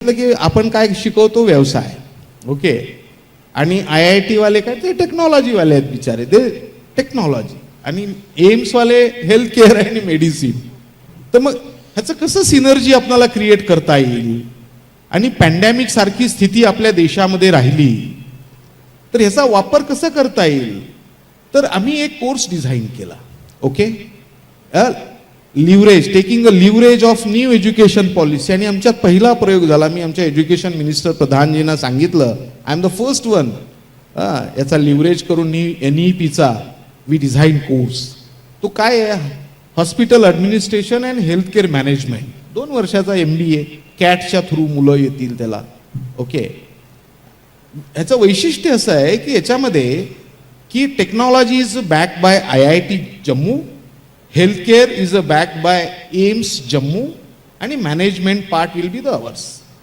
की आपण काय शिकवतो व्यवसाय, ओके, आणि IIT वाले काय ते टेक्नॉलॉजी वाले आहेत बिचारे, ते टेक्नॉलॉजी, आणि एम्स वाले हेल्थ केअर आणि मेडिसिन. तर मग ह्याचं कसं सिनर्जी आपल्याला क्रिएट करता येईल, आणि पॅन्डेमिक सारखी स्थिती आपल्या देशामध्ये राहिली तर ह्याचा वापर कसा करता येईल. तर आम्ही एक कोर्स डिझाईन केला, okay, leverage, taking a leverage of new education policy. आणि आमच्यात पहिला प्रयोग झाला. मी आमच्या एज्युकेशन मिनिस्टर प्रधानजींना सांगितलं, I am the first one, याचा लिव्हरेज करून NEPचा वी डिझाईन कोर्स. तो काय आहे, hospital administration and health care management, 2 वर्षाचा MBA, कॅटच्या थ्रू मुलं येतील त्याला, ओके. ह्याचं वैशिष्ट्य असं आहे की याच्यामध्ये की technology is back by IIT Jammu, health care is back by AIIMS Jammu, आणि management part will be the hours.